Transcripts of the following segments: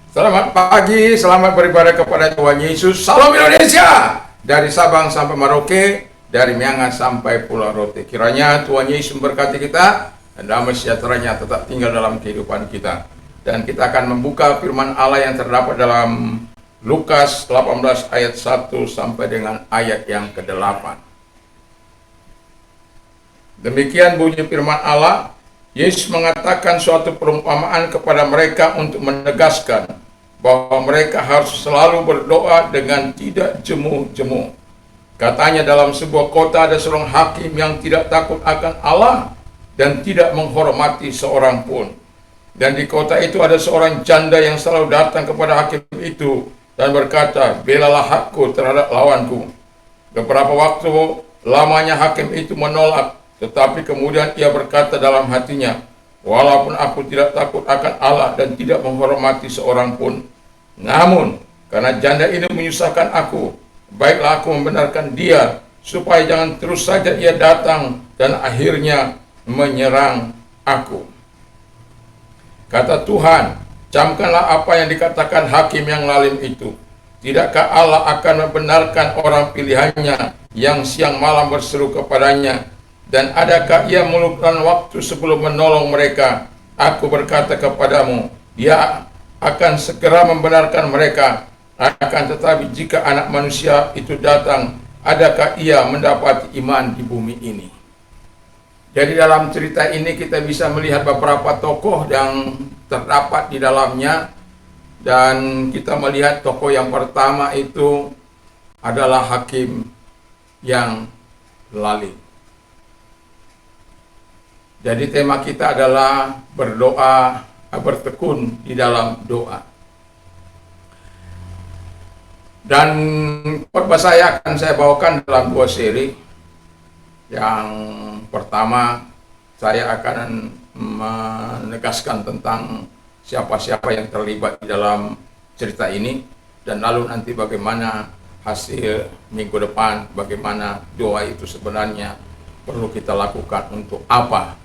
Selamat pagi, selamat beribadah kepada Tuhan Yesus. Salam Indonesia! Dari Sabang sampai Merauke, dari Miangas sampai Pulau Rote. Kiranya Tuhan Yesus memberkati kita, dan damai sejahteranya tetap tinggal dalam kehidupan kita. Dan kita akan membuka firman Allah yang terdapat dalam Lukas 18 ayat 1 sampai dengan ayat yang ke-8. Demikian bunyi firman Allah. Yesus mengatakan suatu perumpamaan kepada mereka untuk menegaskan bahwa mereka harus selalu berdoa dengan tidak jemu-jemu. Katanya, dalam sebuah kota ada seorang hakim yang tidak takut akan Allah dan tidak menghormati seorang pun. Dan di kota itu ada seorang janda yang selalu datang kepada hakim itu dan berkata, "Belalah hakku terhadap lawanku." Beberapa waktu lamanya hakim itu menolak, tetapi kemudian ia berkata dalam hatinya, "Walaupun aku tidak takut akan Allah dan tidak menghormati seorang pun, namun karena janda ini menyusahkan aku, baiklah aku membenarkan dia, supaya jangan terus saja ia datang dan akhirnya menyerang aku." Kata Tuhan, "Camkanlah apa yang dikatakan hakim yang lalim itu. Tidakkah Allah akan membenarkan orang pilihannya yang siang malam berseru kepadanya? Dan adakah ia melupakan waktu sebelum menolong mereka? Aku berkata kepadamu, dia akan segera membenarkan mereka. Akan tetapi jika anak manusia itu datang, adakah ia mendapati iman di bumi ini?" Jadi dalam cerita ini kita bisa melihat beberapa tokoh yang terdapat di dalamnya. Dan kita melihat tokoh yang pertama itu adalah hakim yang lalim. Jadi tema kita adalah berdoa, bertekun di dalam doa. Dan khotbah saya akan saya bawakan dalam dua seri. Yang pertama, saya akan menegaskan tentang siapa-siapa yang terlibat di dalam cerita ini, dan lalu nanti bagaimana hasil minggu depan, bagaimana doa itu sebenarnya perlu kita lakukan untuk apa,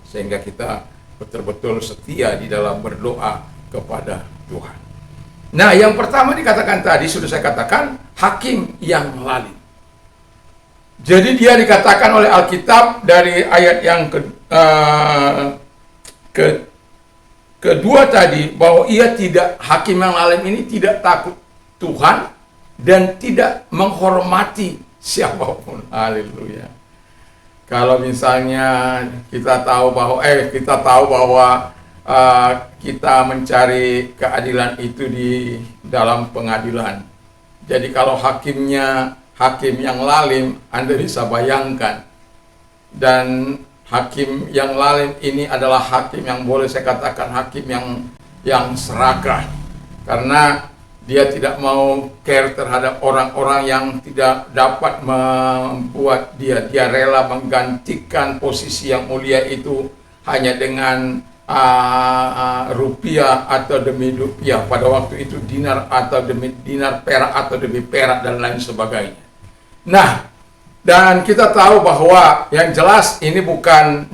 sehingga kita betul-betul setia di dalam berdoa kepada Tuhan. Nah, yang pertama dikatakan tadi, sudah saya katakan, hakim yang lalim. Jadi dia dikatakan oleh Alkitab dari ayat yang kedua tadi, bahwa hakim yang lalim ini tidak takut Tuhan dan tidak menghormati siapapun. Haleluya. Kalau misalnya kita tahu bahwa kita mencari keadilan itu di dalam pengadilan. Jadi kalau hakimnya hakim yang lalim, Anda bisa bayangkan. Dan hakim yang lalim ini adalah hakim yang boleh saya katakan hakim yang serakah, karena dia tidak mau care terhadap orang-orang yang tidak dapat membuat dia rela menggantikan posisi yang mulia itu hanya dengan rupiah atau demi rupiah, pada waktu itu dinar atau demi dinar, perak atau demi perak, dan lain sebagainya. Nah, dan kita tahu bahwa yang jelas ini bukan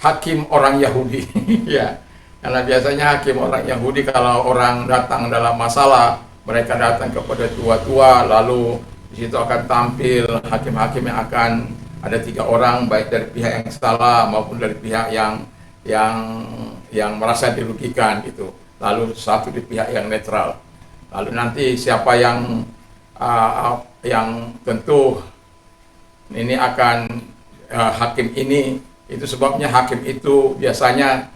hakim orang Yahudi. Ya, karena biasanya hakim orang Yahudi kalau orang datang dalam masalah, mereka datang kepada tua-tua, lalu di situ akan tampil hakim-hakim yang akan ada 3 orang, baik dari pihak yang salah maupun dari pihak yang merasa dirugikan gitu. Lalu satu di pihak yang netral. Lalu nanti siapa yang tentu ini akan hakim ini, itu sebabnya hakim itu biasanya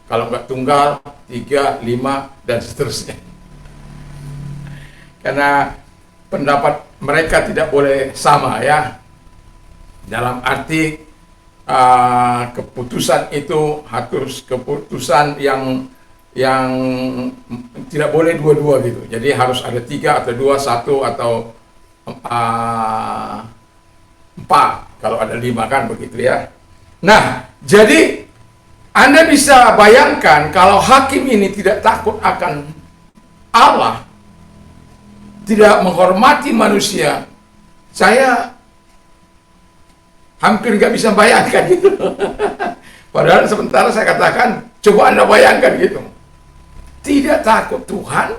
kalau nggak tunggal, 3, 5, dan seterusnya. Karena pendapat mereka tidak boleh sama, ya. Dalam arti keputusan itu harus keputusan yang tidak boleh dua-dua gitu. Jadi harus ada 3 atau 2, 1 atau 4. Kalau ada 5 kan begitu, ya. Nah, jadi Anda bisa bayangkan kalau hakim ini tidak takut akan Allah, tidak menghormati manusia, saya hampir nggak bisa bayangkan gitu. Padahal sementara saya katakan, coba Anda bayangkan gitu. tidak takut Tuhan,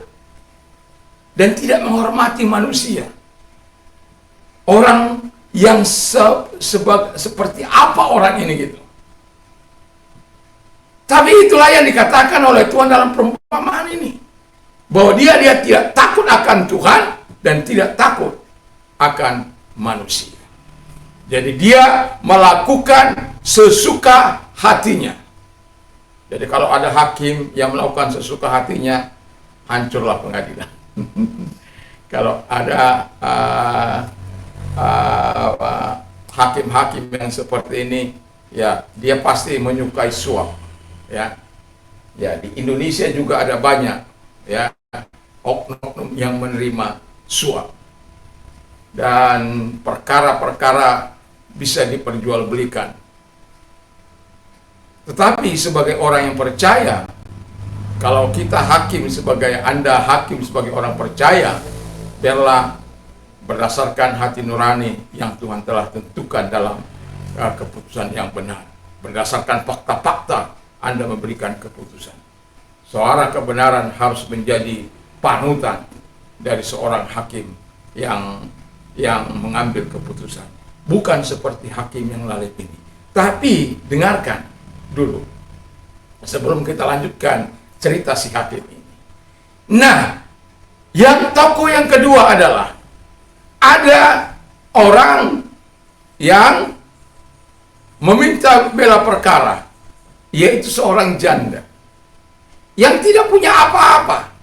dan tidak menghormati manusia. Orang yang seperti apa orang ini gitu. Tapi itulah yang dikatakan oleh Tuhan dalam perumpamaan ini. Bahwa dia tidak takut akan Tuhan dan tidak takut akan manusia. Jadi dia melakukan sesuka hatinya. Jadi kalau ada hakim yang melakukan sesuka hatinya, hancurlah pengadilan. Kalau ada hakim-hakim yang seperti ini, ya dia pasti menyukai suap. Ya, di Indonesia juga ada banyak ya oknum yang menerima suap, dan perkara-perkara bisa diperjualbelikan. Tetapi sebagai orang yang percaya, kalau kita Anda hakim sebagai orang percaya, biarlah berdasarkan hati nurani yang Tuhan telah tentukan dalam keputusan yang benar. Berdasarkan fakta-fakta Anda memberikan keputusan. Suara kebenaran harus menjadi panutan dari seorang hakim yang mengambil keputusan. Bukan seperti hakim yang lalim ini. Tapi dengarkan dulu sebelum kita lanjutkan cerita si hakim ini. Nah, tokoh yang kedua adalah ada orang yang meminta bela perkara, yaitu seorang janda yang tidak punya apa-apa.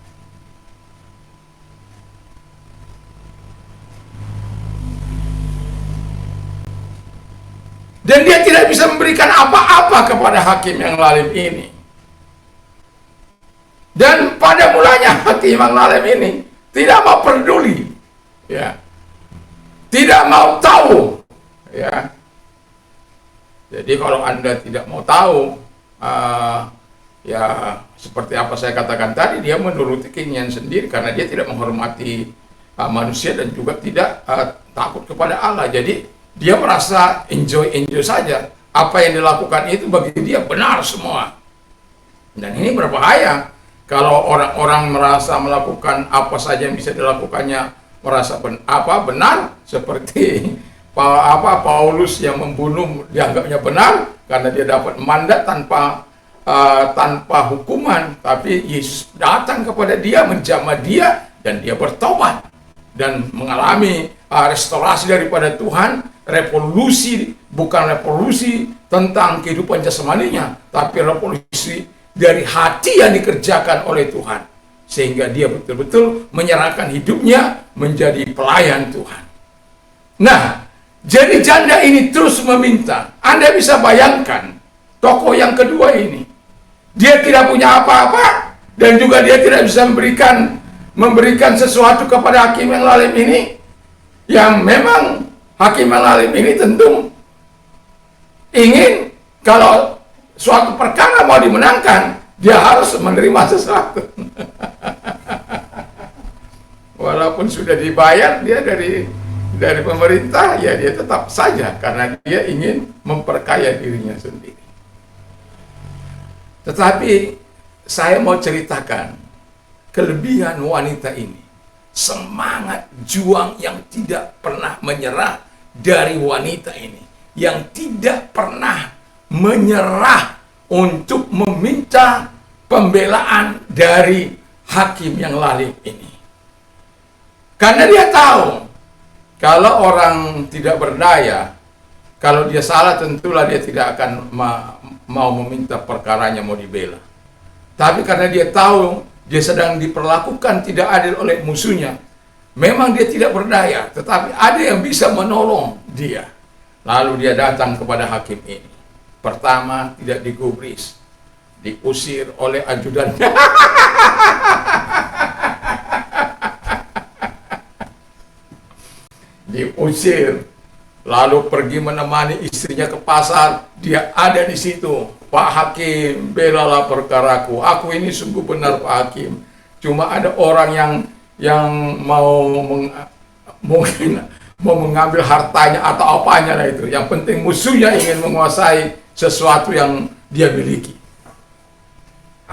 Dan dia tidak bisa memberikan apa-apa kepada hakim yang lalim ini. Dan pada mulanya hakim yang lalim ini tidak mau peduli, ya, tidak mau tahu, ya. Jadi kalau Anda tidak mau tahu, ya seperti apa saya katakan tadi, dia menuruti keinginan sendiri karena dia tidak menghormati manusia dan juga tidak takut kepada Allah. Jadi dia merasa enjoy saja. Apa yang dilakukan itu bagi dia benar semua. Dan ini berbahaya kalau orang-orang merasa melakukan apa saja yang bisa dilakukannya merasa benar, seperti Paulus yang membunuh dianggapnya benar karena dia dapat mandat tanpa hukuman, tapi Yesus datang kepada dia, menjamah dia, dan dia bertobat dan mengalami restorasi daripada Tuhan. Revolusi, bukan revolusi tentang kehidupan jasmaninya, tapi revolusi dari hati yang dikerjakan oleh Tuhan, sehingga dia betul-betul menyerahkan hidupnya menjadi pelayan Tuhan. Nah, jadi janda ini terus meminta. Anda bisa bayangkan tokoh yang kedua ini, dia tidak punya apa-apa dan juga dia tidak bisa memberikan sesuatu kepada hakim yang lalim ini, yang memang hakim yang lalim ini tentu ingin kalau suatu perkara mau dimenangkan, dia harus menerima sesuatu. Walaupun sudah dibayar dia dari pemerintah, ya dia tetap saja karena dia ingin memperkaya dirinya sendiri. Tetapi saya mau ceritakan kelebihan wanita ini, semangat juang yang tidak pernah menyerah dari wanita ini, yang tidak pernah menyerah untuk meminta pembelaan dari hakim yang lalim ini. Karena dia tahu kalau orang tidak berdaya, kalau dia salah tentulah dia tidak akan mau meminta perkaranya mau dibela. Tapi karena dia tahu dia sedang diperlakukan tidak adil oleh musuhnya, memang dia tidak berdaya, tetapi ada yang bisa menolong dia. Lalu dia datang kepada hakim ini. Pertama, tidak digubris, diusir oleh ajudannya. Diusir, lalu pergi menemani istrinya ke pasar. Dia ada di situ. Pak Hakim, belalah perkaraku. Aku ini sungguh benar, Pak Hakim. Cuma ada orang yang mungkin mau mengambil hartanya atau apanya lah itu. Yang penting musuhnya ingin menguasai sesuatu yang dia miliki.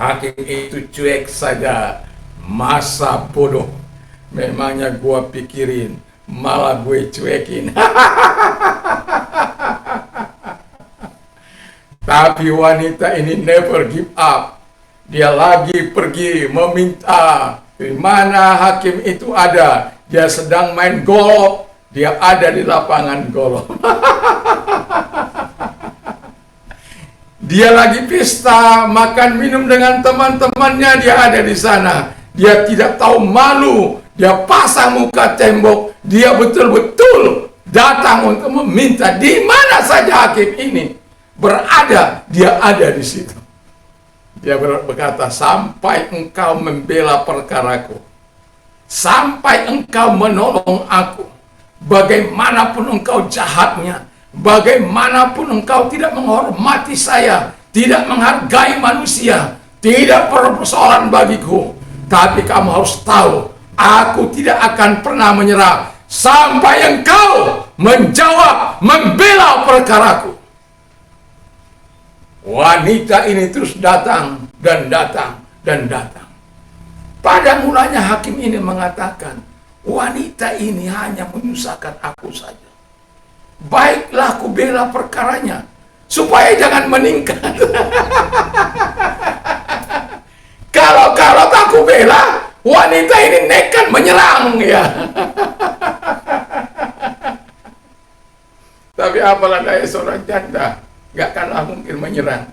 hakim itu cuek saja, masa bodoh. Memangnya gua pikirin, malah gue cuekin. Tapi wanita ini never give up. Dia lagi pergi meminta. Di mana hakim itu ada? Dia sedang main golf. Dia ada di lapangan golf. Dia lagi pesta, makan minum dengan teman-temannya. Dia ada di sana. Dia tidak tahu malu. Dia pasang muka tembok. Dia betul-betul datang untuk meminta. Di mana saja hakim ini berada, dia ada di situ. Dia berkata, sampai engkau membela perkaraku, sampai engkau menolong aku, bagaimanapun engkau jahatnya, bagaimanapun engkau tidak menghormati saya, tidak menghargai manusia, tidak persoalan bagiku, tapi kamu harus tahu, aku tidak akan pernah menyerah sampai engkau menjawab, membela perkaraku. Wanita ini terus datang dan datang dan datang. Pada mulanya hakim ini mengatakan, wanita ini hanya menyusahkan aku saja. Baiklah, aku bela perkaranya supaya jangan meningkat. Kalau aku bela, wanita ini nekat menyerang ya. Tapi apalah daya seorang janda, gak akanlah mungkin menyerang,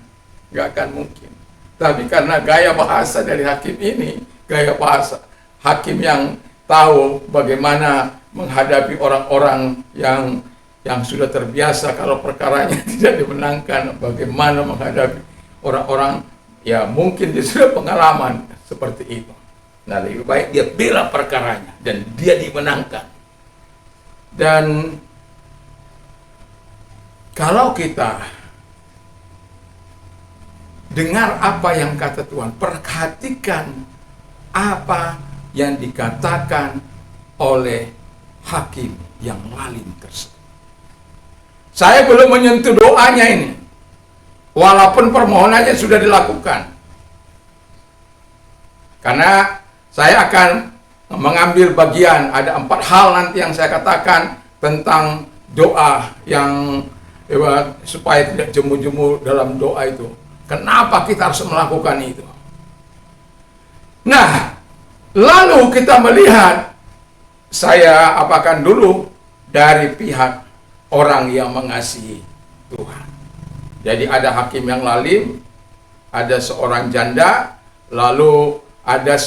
gak akan mungkin. Tapi karena gaya bahasa dari hakim ini, gaya bahasa hakim yang tahu bagaimana menghadapi orang-orang yang sudah terbiasa kalau perkaranya tidak dimenangkan, bagaimana menghadapi orang-orang ya mungkin dia sudah pengalaman seperti itu. Nah, lebih baik dia bela perkaranya dan dia dimenangkan. Dan kalau kita dengar apa yang kata Tuhan, perhatikan apa yang dikatakan oleh hakim yang lalim tersebut. Saya belum menyentuh doanya ini, walaupun permohonannya sudah dilakukan. Karena saya akan mengambil bagian, ada 4 hal nanti yang saya katakan tentang doa yang supaya tidak jemu-jemu dalam doa itu. Kenapa kita harus melakukan itu? Nah, lalu kita melihat, saya apakan dulu dari pihak orang yang mengasihi Tuhan. Jadi ada hakim yang lalim, ada seorang janda, lalu ada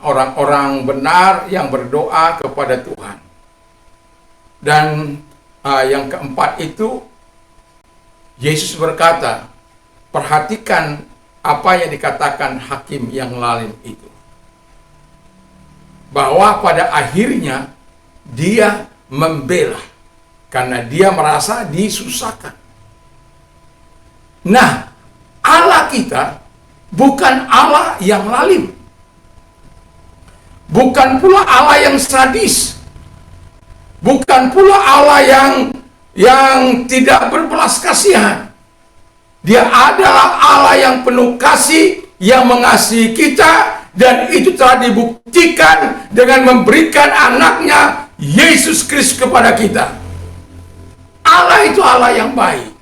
orang-orang benar yang berdoa kepada Tuhan. Dan yang keempat itu, Yesus berkata, perhatikan apa yang dikatakan hakim yang lalim itu. Bahwa pada akhirnya dia membela karena dia merasa disusahkan. Nah, Allah kita bukan Allah yang lalim. Bukan pula Allah yang sadis. Bukan pula Allah yang tidak berbelas kasihan. Dia adalah Allah yang penuh kasih, yang mengasihi kita, dan itu telah dibuktikan dengan memberikan anaknya Yesus Kristus kepada kita. Allah itu Allah yang baik.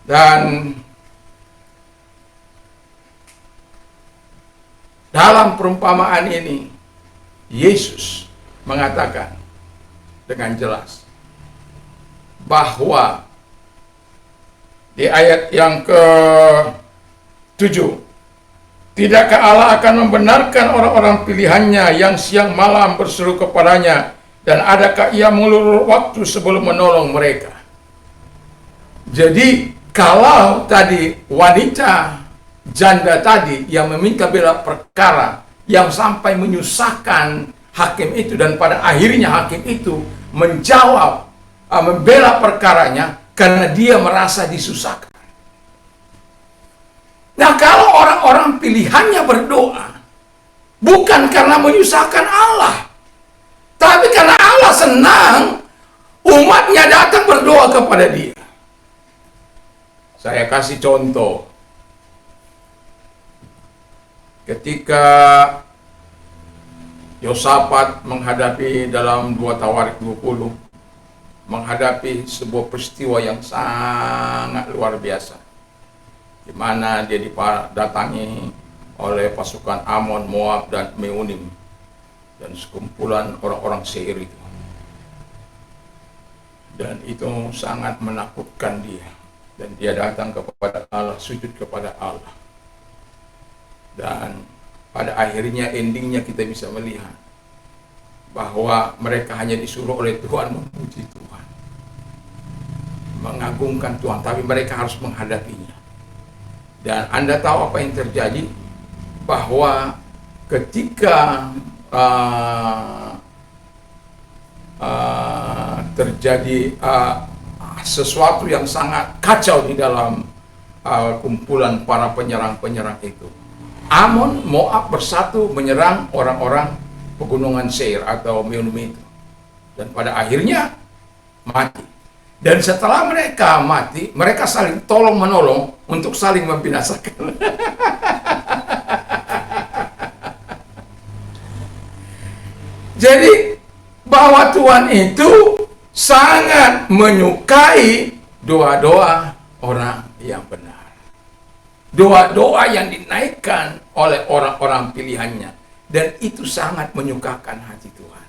Dan dalam perumpamaan ini, Yesus mengatakan dengan jelas bahwa di ayat yang ke-7, tidakkah Allah akan membenarkan orang-orang pilihannya yang siang malam berseru kepadanya, dan adakah ia mengulur waktu sebelum menolong mereka? Jadi kalau tadi wanita janda tadi yang meminta bela perkara yang sampai menyusahkan hakim itu, dan pada akhirnya hakim itu menjawab, membela perkaranya karena dia merasa disusahkan. Nah, kalau orang-orang pilihannya berdoa bukan karena menyusahkan Allah, tapi karena Allah senang umatnya datang berdoa kepada dia. Saya kasih contoh. Ketika Yosafat menghadapi dalam 2 Tawarik 20, menghadapi sebuah peristiwa yang sangat luar biasa, di mana dia didatangi oleh pasukan Amon, Moab, dan Meunim, dan sekumpulan orang-orang Seir itu. Dan itu sangat menakutkan dia. Dan dia datang kepada Allah, sujud kepada Allah. Dan pada akhirnya, endingnya kita bisa melihat bahwa mereka hanya disuruh oleh Tuhan memuji Tuhan, mengagungkan Tuhan, tapi mereka harus menghadapinya. Dan Anda tahu apa yang terjadi? Bahwa ketika terjadi sesuatu yang sangat kacau di dalam kumpulan para penyerang-penyerang itu, Amon, Moab bersatu menyerang orang-orang pegunungan Seir atau Meunim itu, dan pada akhirnya mati. Dan setelah mereka mati, mereka saling tolong-menolong untuk saling membinasakan. Jadi bahwa Tuhan itu sangat menyukai doa-doa orang yang benar, doa-doa yang dinaikkan oleh orang-orang pilihannya, dan itu sangat menyukakan hati Tuhan.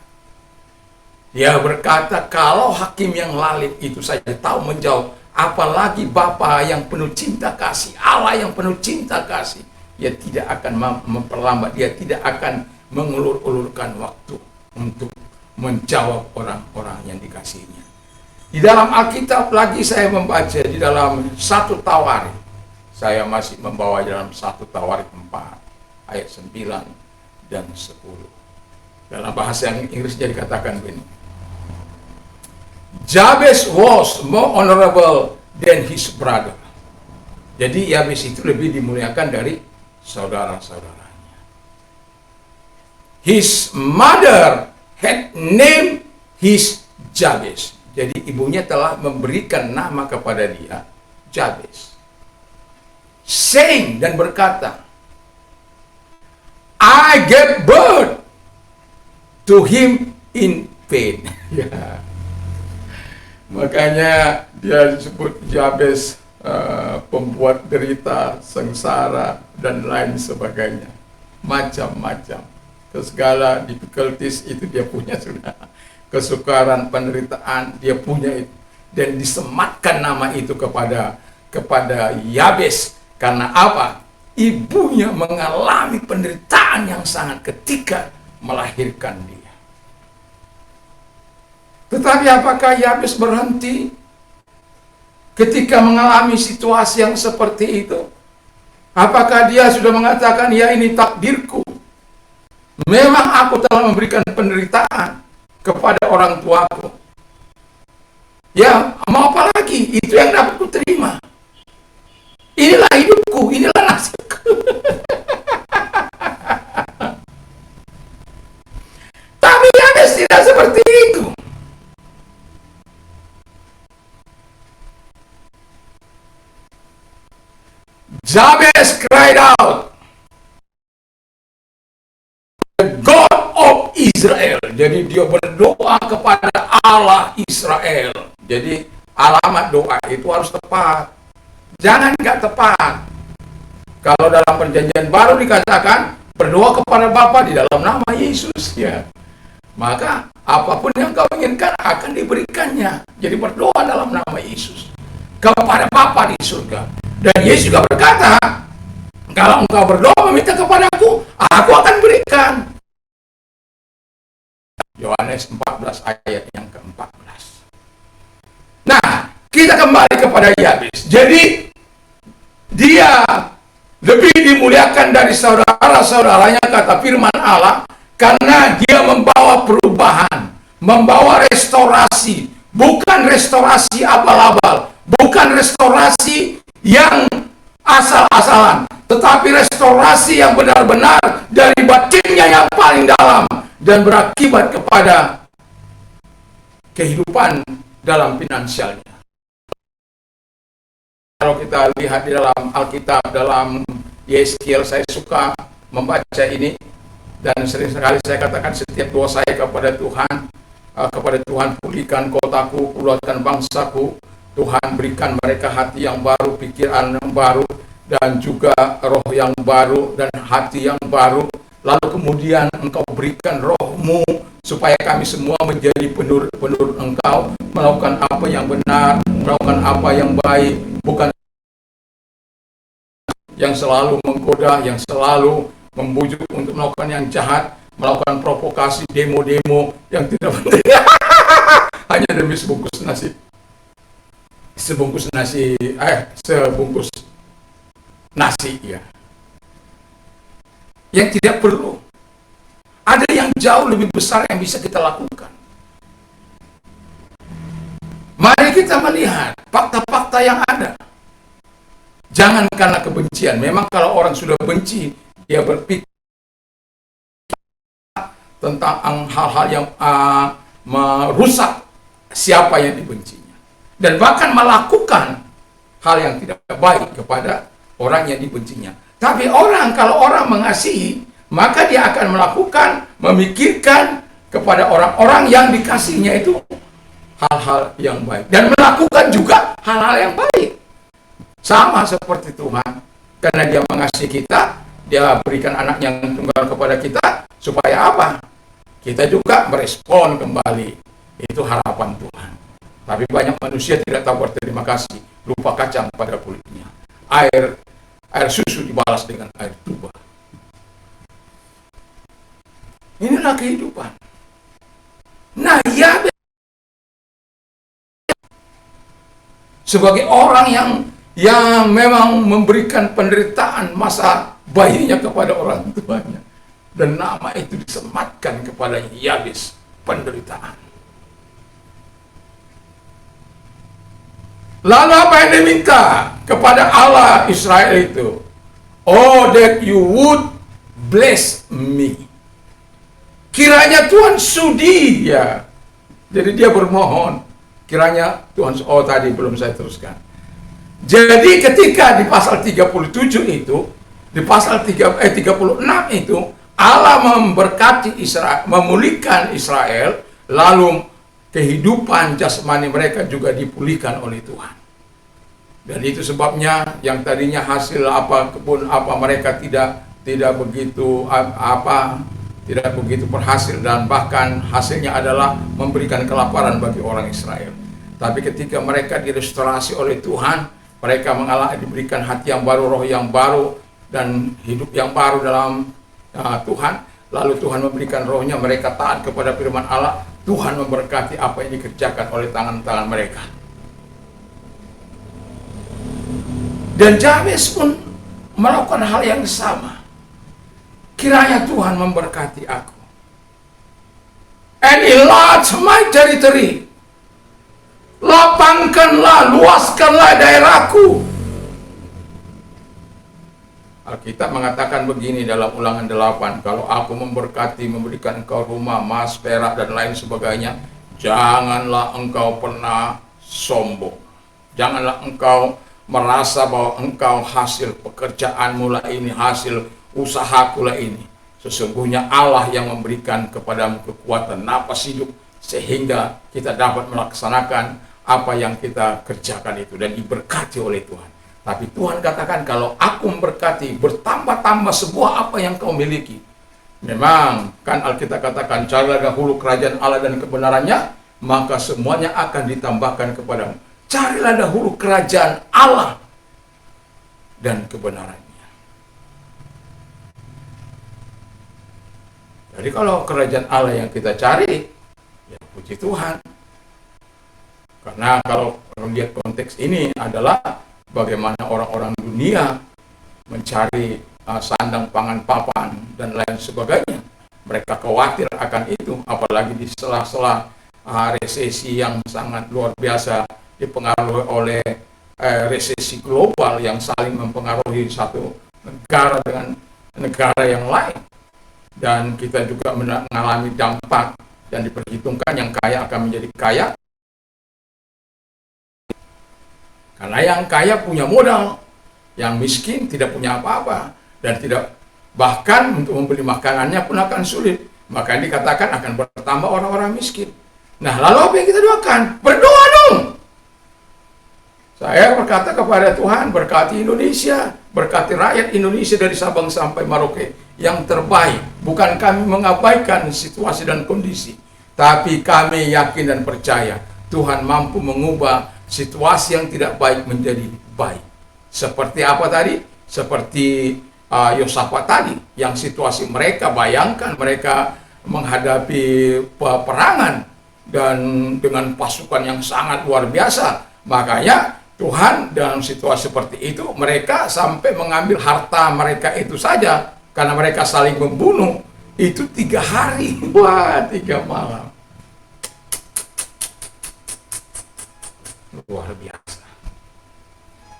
Dia berkata, kalau hakim yang lalim itu saja tahu menjawab, apalagi Bapa yang penuh cinta kasih, Allah yang penuh cinta kasih. Dia tidak akan memperlambat, dia tidak akan mengulur-ulurkan waktu untuk menjawab orang-orang yang dikasihinya. Di dalam Alkitab lagi saya membaca di dalam 1 Tawarik. Saya masih membawa dalam 1 Tawarik 4 ayat 9 dan 10. Dalam bahasa yang Inggris jadi dikatakan begini. Jabez was more honorable than his brother. Jadi Yabes itu lebih dimuliakan dari saudara-saudaranya. His mother had named his Jabez. Jadi ibunya telah memberikan nama kepada dia Jabez, saying, dan berkata, I gave birth to him in pain. Ya. Makanya dia disebut Jabez, pembuat derita, sengsara, dan lain sebagainya. Macam-macam. Segala difficulties itu dia punya sudah. Kesukaran, penderitaan dia punya itu. Dan disematkan nama itu kepada Yabes. Karena apa? Ibunya mengalami penderitaan yang sangat ketika melahirkan dia. Tetapi apakah Yabes berhenti ketika mengalami situasi yang seperti itu? Apakah dia sudah mengatakan, ya ini takdirku, memang aku telah memberikan penderitaan kepada orang tuaku, ya mau apa lagi, itu yang dapat kuterima, inilah hidupku, inilah nasibku. Tapi Yabes tidak seperti itu. Jabez cried out, the God of Israel. Jadi dia berdoa kepada Allah Israel. Jadi alamat doa itu harus tepat. Jangan nggak tepat. Kalau dalam perjanjian baru dikatakan berdoa kepada Bapa di dalam nama Yesus, ya, maka apapun yang kau inginkan akan diberikannya. Jadi berdoa dalam nama Yesus kepada Bapa di surga. Dan Yesus juga berkata, kalau engkau berdoa meminta kepadaku, aku akan berikan. Yohanes 14 ayat yang ke-14. Nah, kita kembali kepada Yabes. Jadi dia lebih dimuliakan dari saudara-saudaranya, kata firman Allah, karena dia membawa perubahan, membawa restorasi, bukan restorasi abal-abal, bukan restorasi yang asal-asalan, tetapi restorasi yang benar-benar dari batinnya yang paling dalam dan berakibat kepada kehidupan dalam finansialnya. Kalau kita lihat di dalam Alkitab, dalam Yeskiel, saya suka membaca ini, dan sering sekali saya katakan setiap doa saya kepada Tuhan, pulihkan kotaku, kuatkan bangsaku, Tuhan berikan mereka hati yang baru, pikiran yang baru, dan juga roh yang baru dan hati yang baru. Lalu kemudian Engkau berikan roh-Mu supaya kami semua menjadi penurut Engkau, melakukan apa yang benar, melakukan apa yang baik, bukan yang selalu menggoda, yang selalu membujuk untuk melakukan yang jahat, melakukan provokasi, demo-demo yang tidak penting hanya demi sebungkus nasi ya, yang tidak perlu. Ada yang jauh lebih besar yang bisa kita lakukan. Mari kita melihat fakta-fakta yang ada. Jangan karena kebencian. Memang kalau orang sudah benci, dia berpikir tentang hal-hal yang merusak siapa yang dibencinya, dan bahkan melakukan hal yang tidak baik kepada orang yang dibencinya. Tapi kalau orang mengasihi, maka dia akan melakukan, memikirkan kepada orang-orang yang dikasihnya itu hal-hal yang baik, dan melakukan juga hal-hal yang baik. Sama seperti Tuhan, karena dia mengasihi kita, dia berikan anak yang tunggal kepada kita, supaya apa? Kita juga merespon kembali. Itu harapan Tuhan. Tapi banyak manusia tidak tahu berterima kasih, lupa kacang pada kulitnya. Air susu dibalas dengan air tuba. Inilah kehidupan. Nah, ya, sebagai orang yang memang memberikan penderitaan masa bayinya kepada orang tuanya, dan nama itu disematkan kepada Yabes, penderitaan. Lalu apa yang diminta kepada Allah Israel itu? Oh, that you would bless me. Kiranya Tuhan sudi ya. Jadi dia bermohon, kiranya Tuhan, tadi belum saya teruskan. Jadi ketika di pasal 37 itu, di pasal 36 itu, Allah memberkati Israel, memulihkan Israel, lalu kehidupan jasmani mereka juga dipulihkan oleh Tuhan. Dan itu sebabnya yang tadinya hasil kebun mereka tidak begitu berhasil, dan bahkan hasilnya adalah memberikan kelaparan bagi orang Israel. Tapi ketika mereka direstorasi oleh Tuhan, mereka diberikan hati yang baru, roh yang baru, dan hidup yang baru dalam Tuhan. Lalu Tuhan memberikan rohnya, mereka taat kepada firman Allah. Tuhan memberkati apa yang dikerjakan oleh tangan-tangan mereka. Dan Jabes pun melakukan hal yang sama. Kiranya Tuhan memberkati aku. And enlarge my territory. Lapangkanlah, luaskanlah daerahku. Alkitab mengatakan begini dalam Ulangan 8, kalau aku memberkati, memberikan engkau rumah, emas, perak, dan lain sebagainya, janganlah engkau pernah sombong. Janganlah engkau merasa bahwa engkau hasil pekerjaanmu lah ini, hasil usahaku lah ini. Sesungguhnya Allah yang memberikan kepadamu kekuatan, napas hidup, sehingga kita dapat melaksanakan apa yang kita kerjakan itu, dan diberkati oleh Tuhan. Tapi Tuhan katakan, kalau aku memberkati, bertambah-tambah sebuah apa yang kau miliki. Memang kan Alkitab katakan, carilah dahulu kerajaan Allah dan kebenarannya, maka semuanya akan ditambahkan kepadamu. Carilah dahulu kerajaan Allah dan kebenarannya. Jadi kalau kerajaan Allah yang kita cari, ya puji Tuhan. Karena kalau lihat konteks ini adalah bagaimana orang-orang dunia mencari sandang pangan papan dan lain sebagainya. Mereka khawatir akan itu, apalagi di sela-sela resesi yang sangat luar biasa, dipengaruhi oleh resesi global yang saling mempengaruhi satu negara dengan negara yang lain. Dan kita juga mengalami dampak, dan diperhitungkan yang kaya akan menjadi kaya, Karena yang kaya punya modal, yang miskin tidak punya apa-apa, dan tidak, bahkan untuk membeli makanannya pun akan sulit. Maka dikatakan akan bertambah orang-orang miskin. Nah, lalu apa yang kita doakan? Berdoa dong. Saya berkata kepada Tuhan, berkati Indonesia, berkati rakyat Indonesia dari Sabang sampai Merauke yang terbaik. Bukan kami mengabaikan situasi dan kondisi, tapi kami yakin dan percaya Tuhan mampu mengubah situasi yang tidak baik menjadi baik. Seperti apa tadi? Seperti Yosafat tadi, yang situasi mereka, bayangkan mereka menghadapi peperangan dan dengan pasukan yang sangat luar biasa. Makanya Tuhan dalam situasi seperti itu, mereka sampai mengambil harta mereka itu saja, karena mereka saling membunuh, itu 3 hari, wah 3 malam. Luar biasa.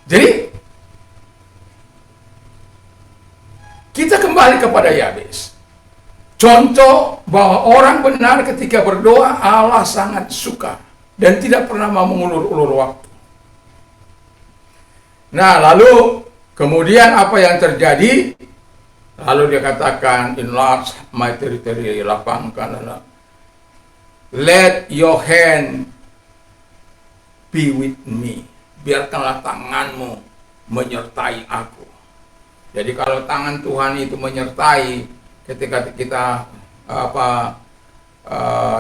Jadi, kita kembali kepada Yabes. Contoh bahwa orang benar ketika berdoa, Allah sangat suka dan tidak pernah mau mengulur-ulur waktu. Nah, lalu kemudian apa yang terjadi? Lalu dia katakan, enlarge my territory, lapangkan. Let your hand be with me. Biarkanlah tanganmu menyertai aku. Jadi kalau tangan Tuhan itu menyertai, ketika kita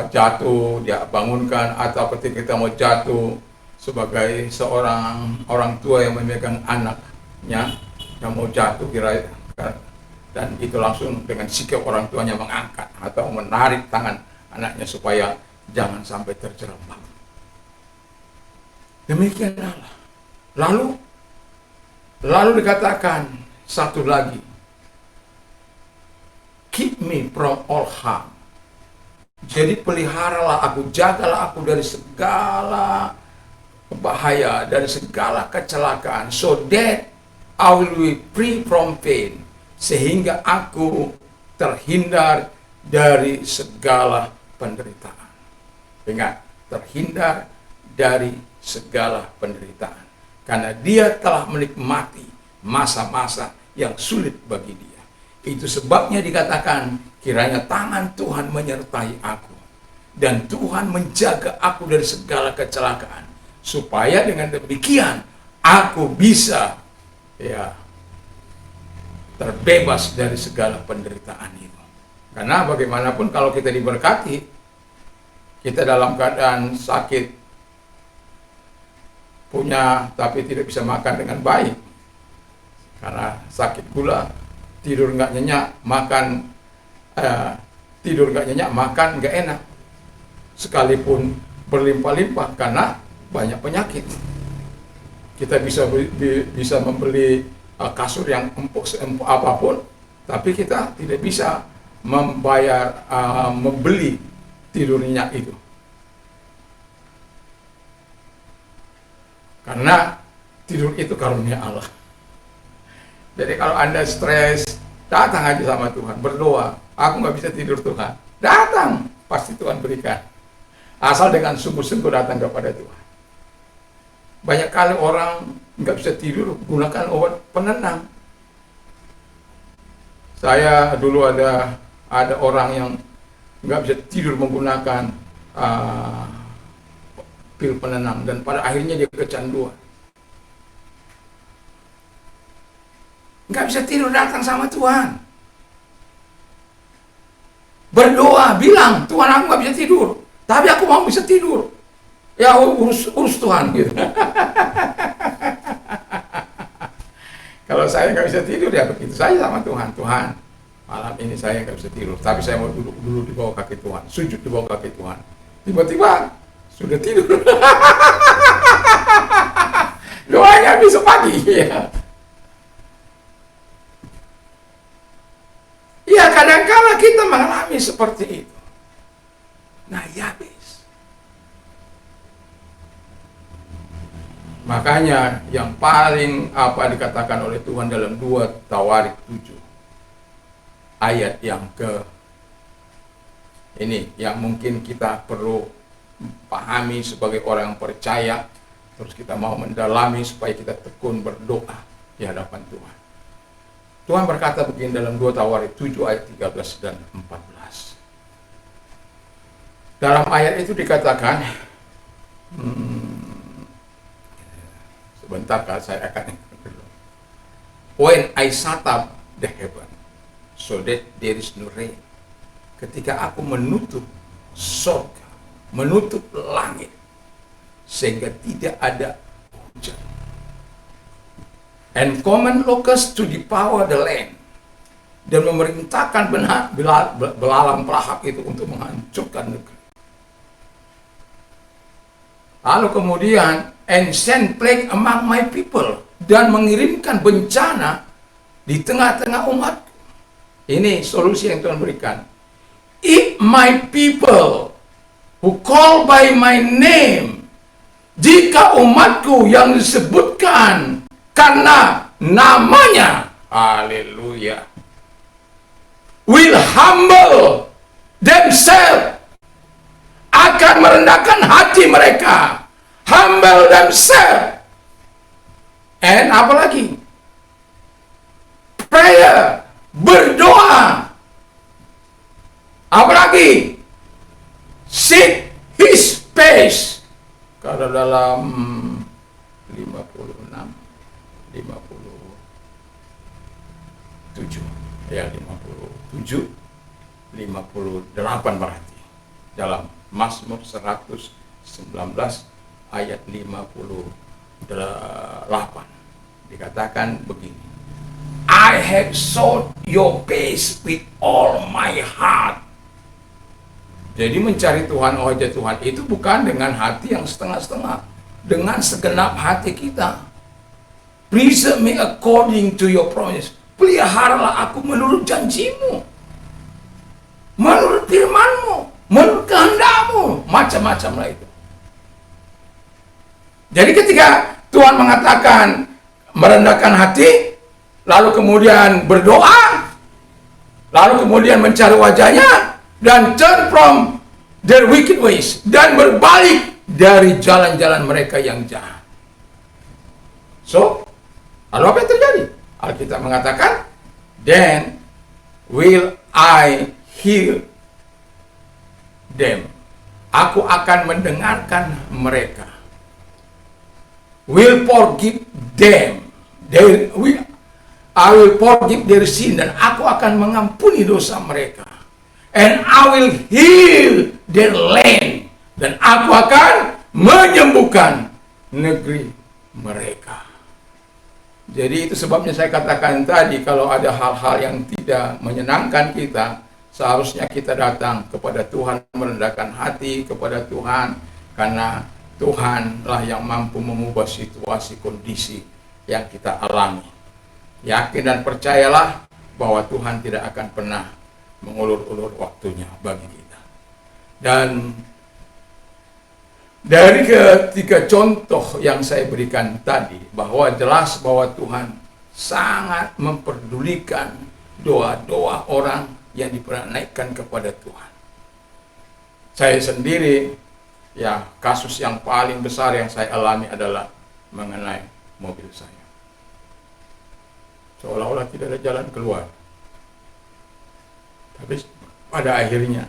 jatuh, dia bangunkan, atau ketika kita mau jatuh, sebagai seorang orang tua yang memegang anaknya yang mau jatuh dan itu langsung dengan sikap orang tuanya mengangkat atau menarik tangan anaknya supaya jangan sampai terjerembab. Demikian Allah. Lalu dikatakan satu lagi, keep me from all harm. Jadi peliharalah aku, jagalah aku dari segala bahaya, dari segala kecelakaan, so that I will be free from pain, sehingga aku terhindar dari segala penderitaan. Ingat, terhindar dari segala penderitaan, karena dia telah menikmati masa-masa yang sulit bagi dia. Itu sebabnya dikatakan, kiranya tangan Tuhan menyertai aku, dan Tuhan menjaga aku dari segala kecelakaan, supaya dengan demikian aku bisa terbebas dari segala penderitaan itu. Karena bagaimanapun kalau kita diberkati, kita dalam keadaan sakit, punya tapi tidak bisa makan dengan baik karena sakit gula, tidur nggak nyenyak, makan makan nggak enak, sekalipun berlimpah-limpah karena banyak penyakit. Kita bisa membeli kasur yang empuk apapun, tapi kita tidak bisa membeli tidur nyenyak itu. Karena tidur itu karunia Allah. Jadi kalau Anda stres, datang aja sama Tuhan, berdoa. Aku nggak bisa tidur Tuhan. Datang, pasti Tuhan berikan. Asal dengan sungguh-sungguh datang kepada Tuhan. Banyak kali orang nggak bisa tidur, gunakan obat penenang. Saya dulu ada orang yang nggak bisa tidur menggunakan pil penenang, dan pada akhirnya dia kecanduan. Nggak bisa tidur, datang sama Tuhan. Berdoa, bilang, Tuhan aku nggak bisa tidur, tapi aku mau bisa tidur. Ya urus Tuhan gitu. Kalau saya nggak bisa tidur, ya begitu saja sama Tuhan. Tuhan, malam ini saya nggak bisa tidur, tapi saya mau duduk dulu di bawah kaki Tuhan, sujud di bawah kaki Tuhan. Tiba-tiba sudah tidur. Doanya besok pagi. Ya kadang-kala kita mengalami seperti itu. Nah, Yabes. Makanya yang paling dikatakan oleh Tuhan dalam 2 Tawarik 7 ayat yang ini yang mungkin kita perlu pahami sebagai orang yang percaya, Terus kita mau mendalami supaya kita tekun berdoa di hadapan Tuhan. Tuhan berkata begini dalam 2 Tawarik 7 ayat 13 dan 14. Dalam ayat itu dikatakan, sebentar saya akan when I shut up the heaven so that there is no rain. Ketika aku menutup surga, menutup langit sehingga tidak ada hujan. And command locusts to devour the land, dan memerintahkan belalang pelahap itu untuk menghancurkan negeri. Lalu kemudian and send plague among my people, dan mengirimkan bencana di tengah-tengah umat. Ini solusi yang Tuhan berikan. If my people who call by my name, jika umatku yang disebutkan karena namanya, haleluya, will humble themselves, akan merendahkan hati mereka, humble themselves, and apalagi prayer, berdoa, apalagi seek his face. Kalau dalam 58 berarti dalam Mazmur 119 ayat 58 dikatakan begini, I have sought your face with all my heart. Jadi mencari Tuhan, wajah Tuhan itu bukan dengan hati yang setengah-setengah, dengan segenap hati kita. Preserve me according to your promise. Peliharalah aku menurut janjimu, menurut firmanmu, menurut kehendakmu, macam-macam lah itu. Jadi ketika Tuhan mengatakan merendahkan hati, lalu kemudian berdoa, lalu kemudian mencari wajahnya, dan turn from their wicked ways, dan berbalik dari jalan-jalan mereka yang jahat. So, lalu apa yang terjadi? Alkitab mengatakan, then will I hear them. Aku akan mendengarkan mereka. Will forgive them. I will forgive their sin, dan aku akan mengampuni dosa mereka. And I will heal their land, dan aku akan menyembuhkan negeri mereka. Jadi itu sebabnya saya katakan tadi, kalau ada hal-hal yang tidak menyenangkan kita, seharusnya kita datang kepada Tuhan, merendahkan hati kepada Tuhan, karena Tuhanlah yang mampu mengubah situasi kondisi yang kita alami. Yakin dan percayalah bahwa Tuhan tidak akan pernah mengulur-ulur waktunya bagi kita. Dan dari ketiga contoh yang saya berikan tadi, bahwa jelas bahwa Tuhan sangat memperdulikan doa-doa orang yang dipernaikkan kepada Tuhan. Saya sendiri, ya, kasus yang paling besar yang saya alami adalah mengenai mobil saya. Seolah-olah tidak ada jalan keluar. Tapi pada akhirnya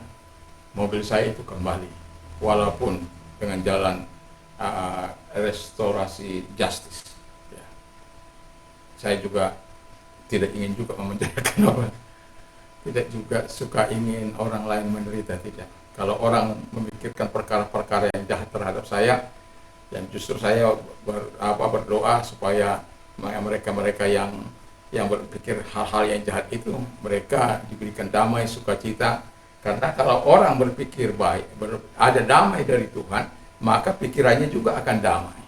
mobil saya itu kembali, walaupun dengan jalan restorasi justice. Ya. Saya juga tidak ingin juga memenjarakan orang, tidak juga suka ingin orang lain menderita, tidak. Kalau orang memikirkan perkara-perkara yang jahat terhadap saya, dan justru saya berdoa supaya mereka-mereka yang berpikir hal-hal yang jahat itu, mereka diberikan damai, sukacita. Karena kalau orang berpikir baik, ada damai dari Tuhan, maka pikirannya juga akan damai.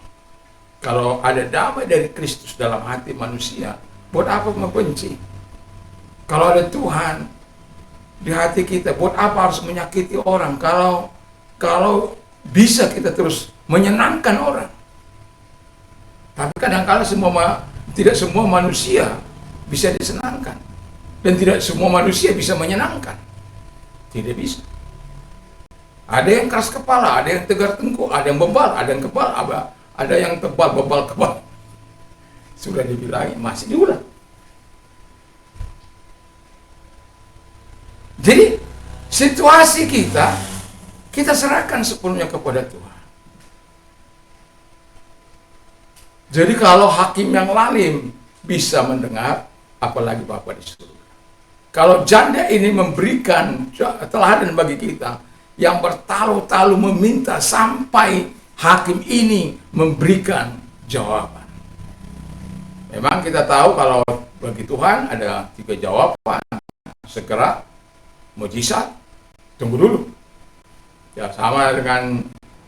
Kalau ada damai dari Kristus dalam hati manusia, buat apa membenci? Kalau ada Tuhan di hati kita, buat apa harus menyakiti orang? Kalau bisa kita terus menyenangkan orang. Tapi kadang-kadang tidak semua manusia bisa disenangkan, dan tidak semua manusia bisa menyenangkan. Tidak bisa. Ada yang keras kepala, ada yang tegar tengkuk, ada yang bebal, ada yang kebal, ada yang tebal, bebal, kebal. Sudah dibilangin, masih diulang. Jadi, situasi kita serahkan sepenuhnya kepada Tuhan. Jadi kalau hakim yang lalim bisa mendengar, apalagi Bapa di surga. Kalau janda ini memberikan teladan bagi kita, yang bertalu-talu meminta sampai hakim ini memberikan jawaban. Memang kita tahu kalau bagi Tuhan ada 3 jawaban. Segera, mujizat, tunggu dulu. Ya sama dengan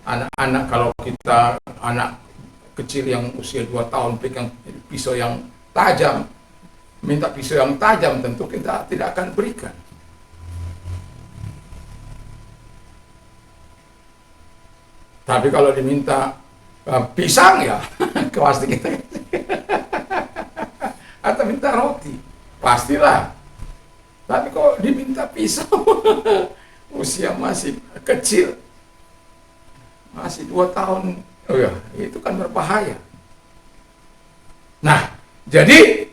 anak-anak, kalau kita anak kecil yang usia 2 tahun pegang pisau yang tajam, minta pisau yang tajam, tentu kita tidak akan berikan. Tapi kalau diminta pisang ya, pasti kita atau minta roti, pastilah. Tapi kok diminta pisau, usia masih kecil, masih 2 tahun, oh ya, itu kan berbahaya. Nah, jadi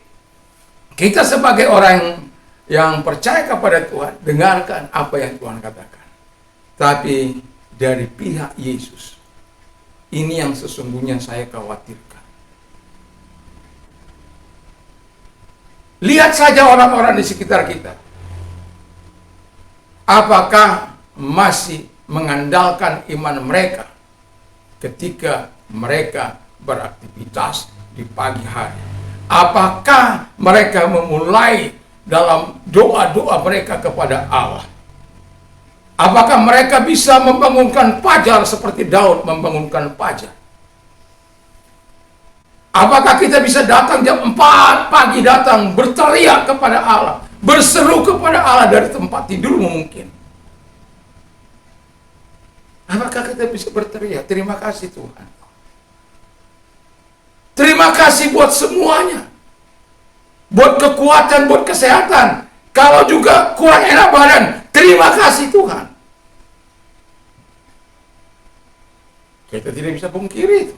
kita sebagai orang yang percaya kepada Tuhan, dengarkan apa yang Tuhan katakan. Tapi dari pihak Yesus, ini yang sesungguhnya saya khawatirkan. Lihat saja orang-orang di sekitar kita. Apakah masih mengandalkan iman mereka ketika mereka beraktivitas di pagi hari? Apakah mereka memulai dalam doa-doa mereka kepada Allah? Apakah mereka bisa membangunkan fajar seperti Daud membangunkan fajar? Apakah kita bisa datang jam 4 pagi, datang berteriak kepada Allah, berseru kepada Allah dari tempat tidur mungkin? Apakah kita bisa berteriak, terima kasih Tuhan? Terima kasih buat semuanya. Buat kekuatan, buat kesehatan. Kalau juga kurang enak badan, terima kasih Tuhan. Kita tidak bisa pungkiri itu.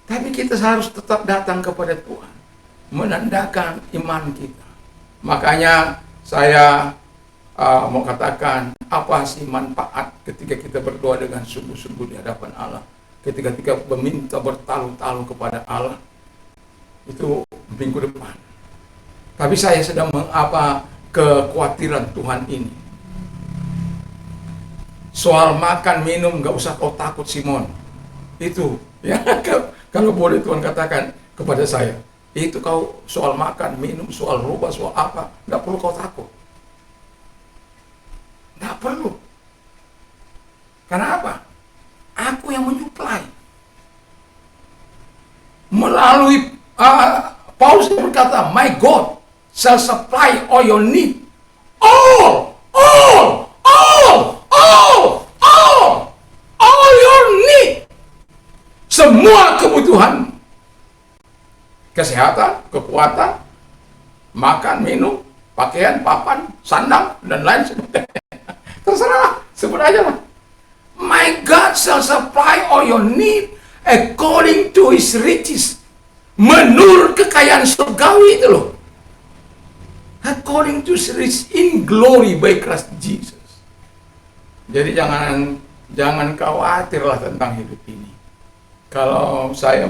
Tapi kita harus tetap datang kepada Tuhan, menandakan iman kita. Makanya saya mau katakan, apa sih manfaat ketika kita berdoa dengan sungguh-sungguh di hadapan Allah? Ketika kita meminta bertalu-talu kepada Allah, itu minggu depan. Tapi saya sedang kekhawatiran Tuhan ini. Soal makan minum gak usah kau takut Simon. Itu ya, kalau boleh Tuhan katakan kepada saya, itu kau soal makan minum, soal rubah, soal apa, gak perlu kau takut. Gak perlu. Karena apa? Aku yang menyuplai. Melalui Paulus berkata, my God shall supply all your need. All your need. Semua kebutuhan. Kesehatan, kekuatan, makan, minum, pakaian, papan, sandang, dan lain sebagainya. Terserah, sebut aja lah. My God shall supply all your need according to his riches. Menurut kekayaan surgawi itu loh. According to his riches in glory by Christ Jesus. Jadi jangan khawatirlah tentang hidup ini. Kalau saya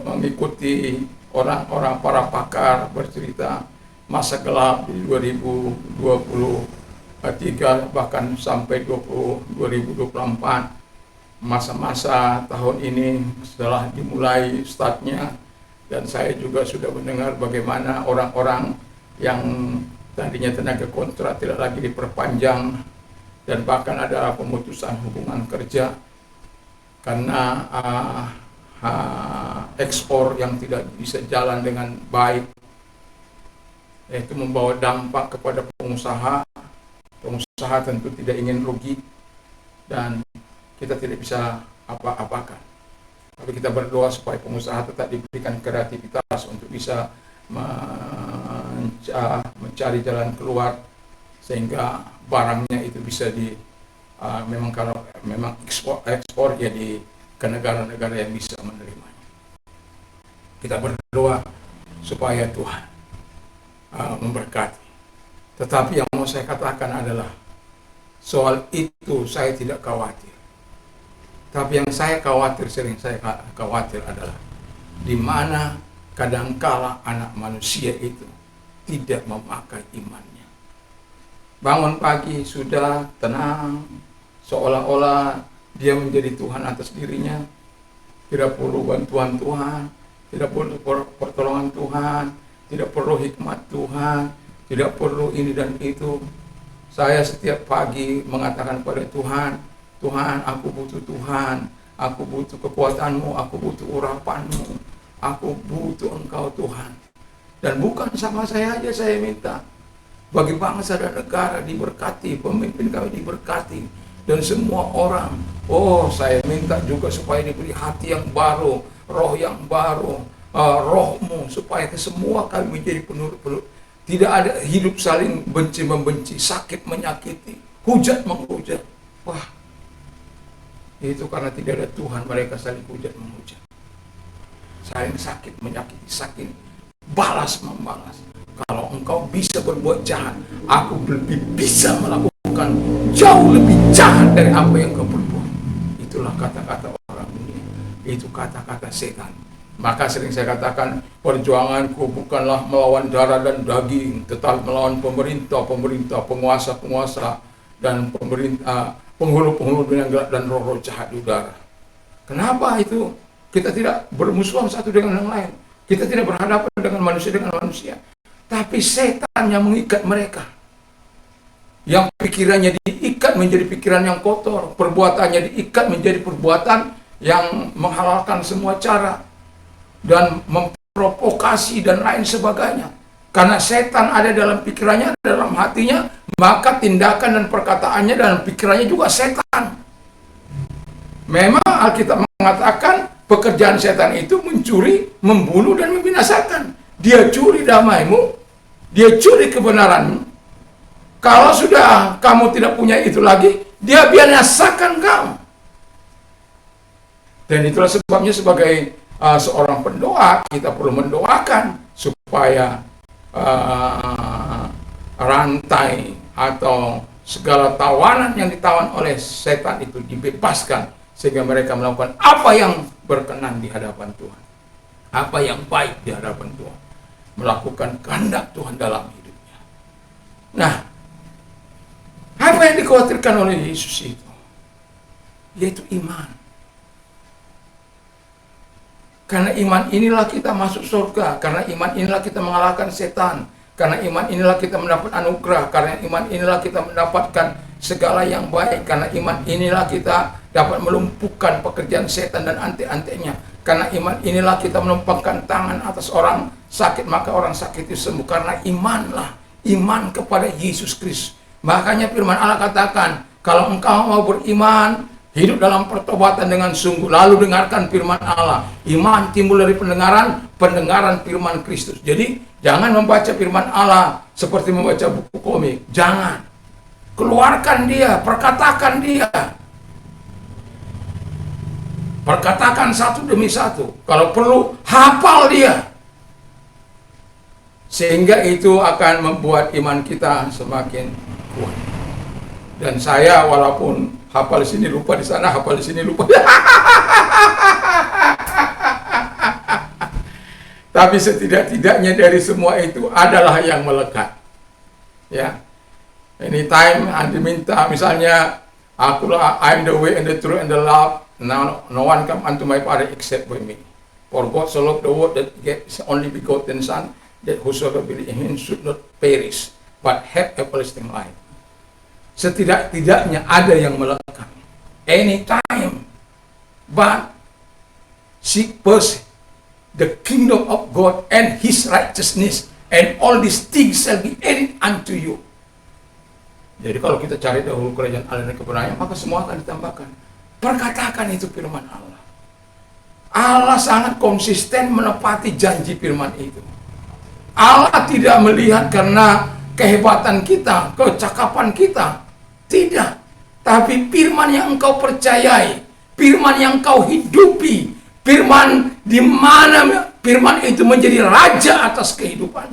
mengikuti orang-orang para pakar bercerita masa gelap di 2023 bahkan sampai 2024, masa-masa tahun ini setelah dimulai startnya, dan saya juga sudah mendengar bagaimana orang-orang yang tadinya tenaga kontrak tidak lagi diperpanjang, dan bahkan ada pemutusan hubungan kerja karena ekspor yang tidak bisa jalan dengan baik. Itu membawa dampak kepada pengusaha. Pengusaha tentu tidak ingin rugi dan kita tidak bisa apa-apakan. Tapi kita berdoa supaya pengusaha tetap diberikan kreativitas untuk bisa mencari jalan keluar sehingga barangnya itu bisa memang kalau memang ekspor jadi ke negara-negara yang bisa menerimanya. Kita berdoa supaya Tuhan memberkati. Tetapi yang mau saya katakan adalah soal itu saya tidak khawatir. Tapi yang saya khawatir, sering saya khawatir adalah di mana kadangkala anak manusia itu tidak memakai imannya. Bangun pagi sudah tenang, seolah-olah dia menjadi Tuhan atas dirinya, tidak perlu bantuan Tuhan, tidak perlu pertolongan Tuhan, tidak perlu hikmat Tuhan, tidak perlu ini dan itu. Saya setiap pagi mengatakan kepada Tuhan, Tuhan, aku butuh Tuhan, aku butuh kekuatanmu, aku butuh urapanmu, aku butuh Engkau Tuhan. Dan bukan sama saya aja saya minta, bagi bangsa dan negara diberkati, pemimpin kami diberkati, dan semua orang. Oh, saya minta juga supaya diberi hati yang baru, roh yang baru, rohmu, supaya ke semua kami menjadi penuh. Tidak ada hidup saling benci-membenci, sakit menyakiti, hujat menghujat. Wah, itu karena tidak ada Tuhan, mereka saling hujat menghujat, saling sakit menyakiti, saking balas membalas. Kalau engkau bisa berbuat jahat, aku lebih bisa melakukan jauh lebih jahat dari apa yang kau perbuat. Itulah kata-kata orang dunia, itu kata-kata setan. Maka sering saya katakan, perjuanganku bukanlah melawan darah dan daging, tetapi melawan pemerintah, penguasa, dan penghulu-penghulu dengan gelap dan roh-roh jahat di udara. Kenapa itu? Kita tidak bermusuhan satu dengan yang lain. Kita tidak berhadapan dengan manusia. Tapi setan yang mengikat mereka. Yang pikirannya diikat menjadi pikiran yang kotor. Perbuatannya diikat menjadi perbuatan yang menghalalkan semua cara. Dan memprovokasi dan lain sebagainya. Karena setan ada dalam pikirannya, dalam hatinya, maka tindakan dan perkataannya dalam pikirannya juga setan. Memang Alkitab mengatakan pekerjaan setan itu mencuri, membunuh, dan membinasakan. Dia curi damaimu, dia curi kebenaranmu. Kalau sudah kamu tidak punya itu lagi, dia binasakan kamu. Dan itulah sebabnya sebagai seorang pendoa, kita perlu mendoakan supaya rantai atau segala tawanan yang ditawan oleh setan itu dibebaskan, sehingga mereka melakukan apa yang berkenan di hadapan Tuhan, apa yang baik di hadapan Tuhan, melakukan kehendak Tuhan dalam hidupnya. Nah, apa yang dikhawatirkan oleh Yesus itu? Yaitu iman. Karena iman inilah kita masuk surga, karena iman inilah kita mengalahkan setan, karena iman inilah kita mendapat anugerah, karena iman inilah kita mendapatkan segala yang baik, karena iman inilah kita dapat melumpuhkan pekerjaan setan dan antek-anteknya, karena iman inilah kita menumpangkan tangan atas orang sakit, maka orang sakit itu sembuh, karena imanlah, iman kepada Yesus Kristus. Makanya firman Allah katakan, kalau engkau mau beriman, hidup dalam pertobatan dengan sungguh, lalu dengarkan firman Allah. Iman timbul dari pendengaran firman Kristus. Jadi jangan membaca firman Allah seperti membaca buku komik. Jangan. Keluarkan dia, perkatakan dia. Perkatakan satu demi satu. Kalau perlu, hafal dia. Sehingga itu akan membuat iman kita semakin kuat. Dan saya walaupun hafal di sini lupa di sana, hafal di sini lupa. Tapi setidak-tidaknya dari semua itu adalah yang melekat. Ya. Anytime Anda minta misalnya, akulah I'm the way and the truth and the love. Now no one come unto my Father except by me. For God so loved the world that gave his only begotten Son, that whosoever believe in him should not perish, but have everlasting life. Setidak-tidaknya ada yang melekat. Anytime. But seek first the kingdom of God and his righteousness, and all these things shall be added unto you. Jadi kalau kita cari dahulu kerajaan Allah dan kebenarannya, maka semua akan ditambahkan. Perkatakan itu firman Allah. Allah sangat konsisten menepati janji firman itu. Allah tidak melihat karena kehebatan kita, kecakapan kita. Tidak. Tapi firman yang engkau percayai, firman yang engkau hidupi, firman di mana firman itu menjadi raja atas kehidupan.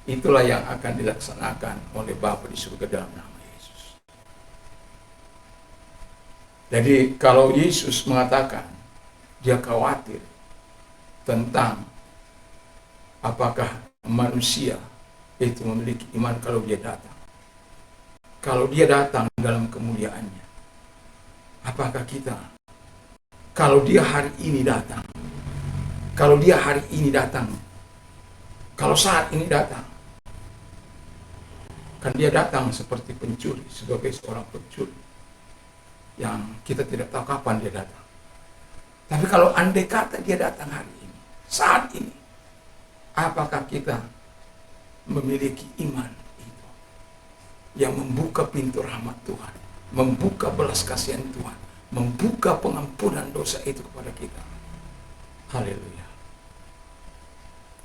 Itulah yang akan dilaksanakan oleh Bapa di surga dalam nama Yesus. Jadi kalau Yesus mengatakan dia khawatir tentang apakah manusia itu memiliki iman kalau dia datang. Kalau dia datang dalam kemuliaannya, apakah kita, kalau dia hari ini datang, kalau dia hari ini datang, kalau saat ini datang, kan dia datang seperti pencuri, sebagai seorang pencuri, yang kita tidak tahu kapan dia datang. Tapi kalau andai kata dia datang hari ini, saat ini, apakah kita memiliki iman itu yang membuka pintu rahmat Tuhan, membuka belas kasihan Tuhan, membuka pengampunan dosa itu kepada kita? Haleluya.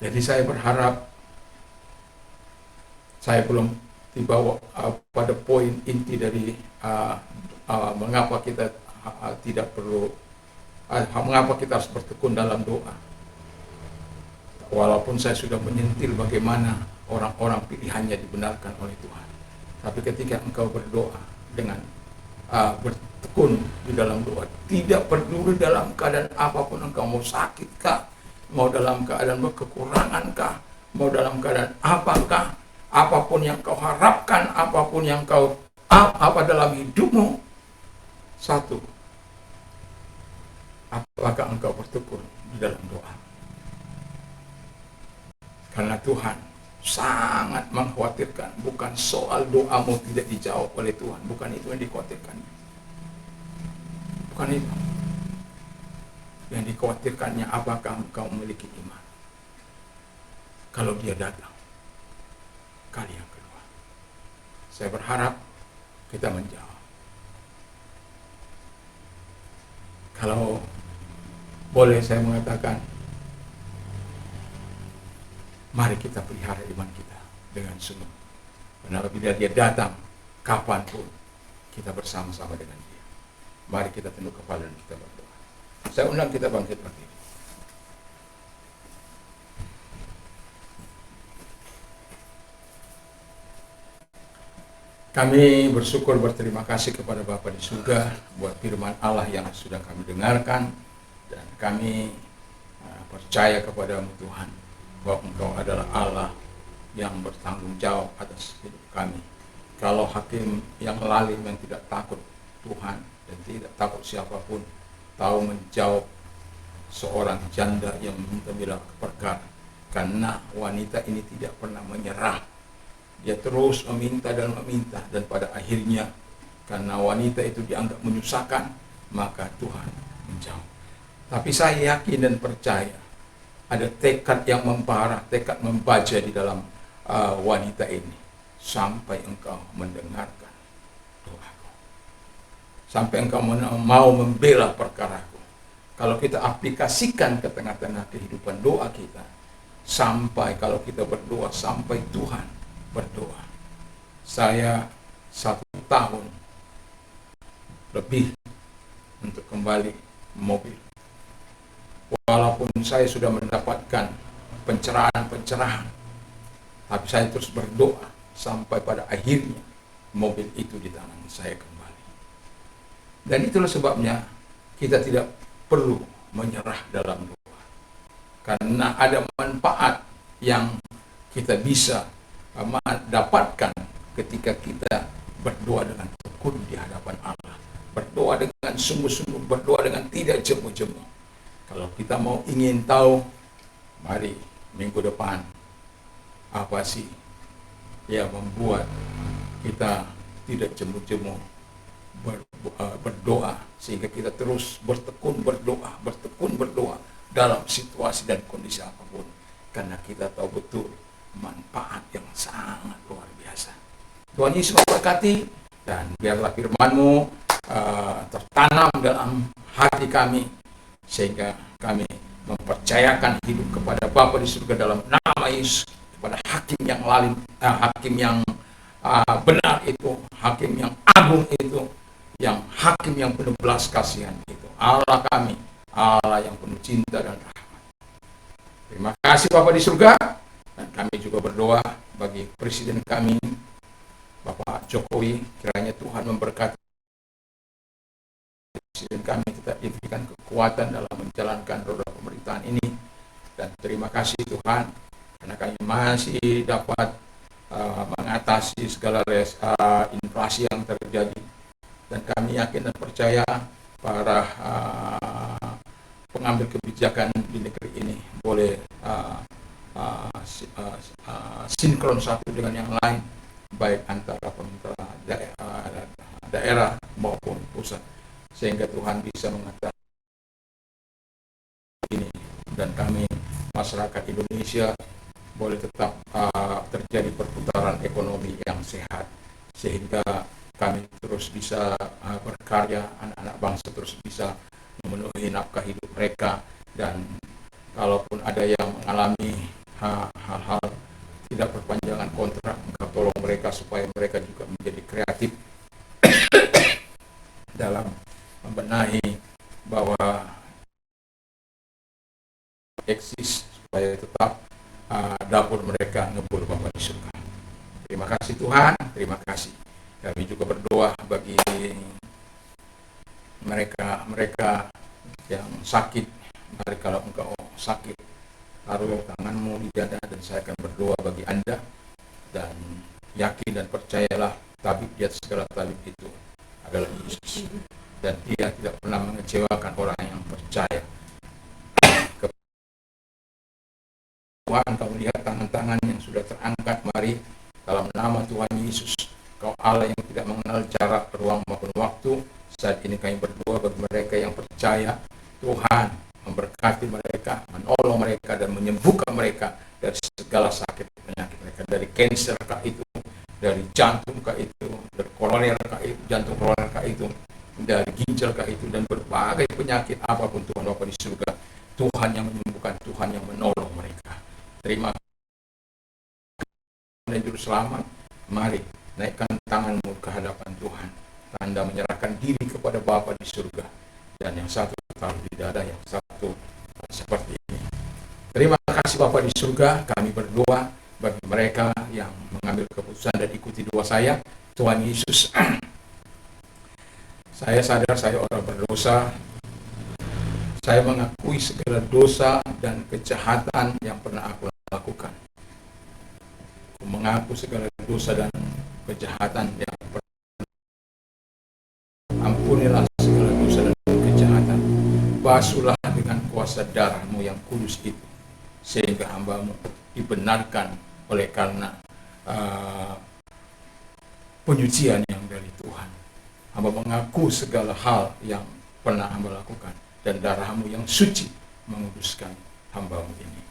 Jadi saya berharap, saya belum dibawa pada poin inti dari mengapa kita tidak perlu, mengapa kita harus bertekun dalam doa. Walaupun saya sudah menyentil bagaimana orang-orang pilihannya dibenarkan oleh Tuhan, tapi ketika engkau berdoa dengan bertekun di dalam doa, tidak peduli dalam keadaan apapun engkau, mau sakit kah, mau dalam keadaan kekurangan kah, mau dalam keadaan apakah, apapun yang kau harapkan, apapun yang kau apa dalam hidupmu, satu, apakah engkau bertekun di dalam doa? Karena Tuhan sangat mengkhawatirkan, bukan soal doamu tidak dijawab oleh Tuhan, bukan itu yang dikhawatirkan. Bukan itu. Yang dikhawatirkannya apakah engkau memiliki iman kalau dia datang kali yang kedua. Saya berharap kita menjawab. Kalau boleh saya mengatakan, mari kita pelihara iman kita dengan sungguh. Karena bila dia datang, kapanpun, kita bersama-sama dengan dia. Mari kita tunduk kepala dan kita berdoa. Saya undang kita bangkit berdiri. Kami bersyukur, berterima kasih kepada Bapa di surga buat firman Allah yang sudah kami dengarkan, dan kami percaya kepadamu Tuhan, bahwa Engkau adalah Allah yang bertanggung jawab atas hidup kami. Kalau hakim yang lalim yang tidak takut Tuhan dan tidak takut siapapun, tahu menjawab seorang janda yang meminta gelar perkara, karena wanita ini tidak pernah menyerah. Dia terus meminta, dan pada akhirnya karena wanita itu dianggap menyusahkan, maka Tuhan menjawab. Tapi saya yakin dan percaya ada tekad yang membara, tekad membaca di dalam wanita ini, sampai engkau mendengarkan doaku, sampai engkau mau membela perkaraku. Kalau kita aplikasikan ke tengah-tengah kehidupan doa kita, sampai kalau kita berdoa, sampai Tuhan berdoa. Saya 1 tahun lebih untuk kembali mobil. Walaupun saya sudah mendapatkan pencerahan, tapi saya terus berdoa sampai pada akhirnya mobil itu di tangan saya kembali. Dan itulah sebabnya kita tidak perlu menyerah dalam doa, karena ada manfaat yang kita bisa dapatkan ketika kita berdoa dengan tekun di hadapan Allah, berdoa dengan sungguh-sungguh, berdoa dengan tidak jemu-jemu. Kalau kita mau ingin tahu, mari minggu depan apa sih yang membuat kita tidak jemu-jemu berdoa, sehingga kita terus bertekun berdoa dalam situasi dan kondisi apapun, karena kita tahu betul manfaat yang sangat luar biasa. Tuhan Yesus memberkati, dan biarlah firman-Mu tertanam dalam hati kami, sehingga kami mempercayakan hidup kepada Bapa di surga dalam nama Yesus, kepada hakim yang lalim, hakim yang benar itu, hakim yang agung itu, yang hakim yang penuh belas kasihan itu, Allah kami, Allah yang penuh cinta dan rahmat. Terima kasih Bapa di surga, dan kami juga berdoa bagi Presiden kami, Bapak Jokowi, kiranya Tuhan memberkati Presiden kami, tetap diberikan kekuatan dalam menjalankan roda pemerintahan ini. Dan terima kasih Tuhan, karena kami masih dapat mengatasi segala inflasi yang terjadi. Dan kami yakin dan percaya para pengambil kebijakan di negeri ini boleh sinkron satu dengan yang lain, baik antara pemerintah daerah maupun pusat, sehingga Tuhan bisa mengatasi ini, dan kami masyarakat Indonesia boleh tetap terjadi perputaran ekonomi yang sehat, sehingga kami terus bisa berkarya, anak-anak bangsa terus bisa memenuhi nafkah hidup mereka. Dan kalaupun ada yang mengalami hal-hal tidak perpanjangan kontrak, engkau tolong mereka supaya mereka juga menjadi kreatif dalam membenahi bahwa eksis, supaya tetap dapur mereka ngebul Bapa di surga. Terima kasih Tuhan, terima kasih. Kami juga berdoa bagi mereka yang sakit. Mari kalau engkau sakit, taruh tanganmu di dada, dan saya akan berdoa bagi Anda. Dan yakin dan percayalah, tabib di atas segala tabib itu adalah Yesus. Dan Dia tidak pernah mengecewakan orang yang percaya. Tuhan, Engkau melihat tangan-tangan yang sudah terangkat. Mari dalam nama Tuhan Yesus, Kau Allah yang tidak mengenal jarak, ruang maupun waktu, saat ini kami berdoa bagi mereka yang percaya. Tuhan memberkati mereka, menolong mereka, dan menyembuhkan mereka dari segala sakit penyakit mereka, dari kanker kah itu, dari jantung kah itu, dari koroner kah itu, jantung koroner kah itu, dari ginjal kah itu, dan berbagai penyakit apapun Tuhan Bapa di surga. Tuhan yang menyembuhkan, Tuhan yang menolong mereka. Terima kasih dan juru selamat. Mari naikkan tanganmu ke hadapan Tuhan, tanda menyerahkan diri kepada Bapa di surga. Dan yang satu taruh di dada, yang satu seperti ini. Terima kasih Bapa di surga. Kami berdoa bagi mereka yang mengambil keputusan dan ikuti doa saya. Tuhan Yesus, saya sadar saya orang berdosa. Saya mengakui segala dosa dan kejahatan yang pernah aku lakukan. Aku mengaku segala dosa dan kejahatan yang pernah. Ampunilah segala dosa dan kejahatan. Basuhlah dengan kuasa darah-Mu yang kudus itu, sehingga hamba-Mu dibenarkan oleh karena penyucian yang dari Tuhan. Hamba mengaku segala hal yang pernah hamba lakukan, dan darah-Mu yang suci menguduskan hamba-Mu ini.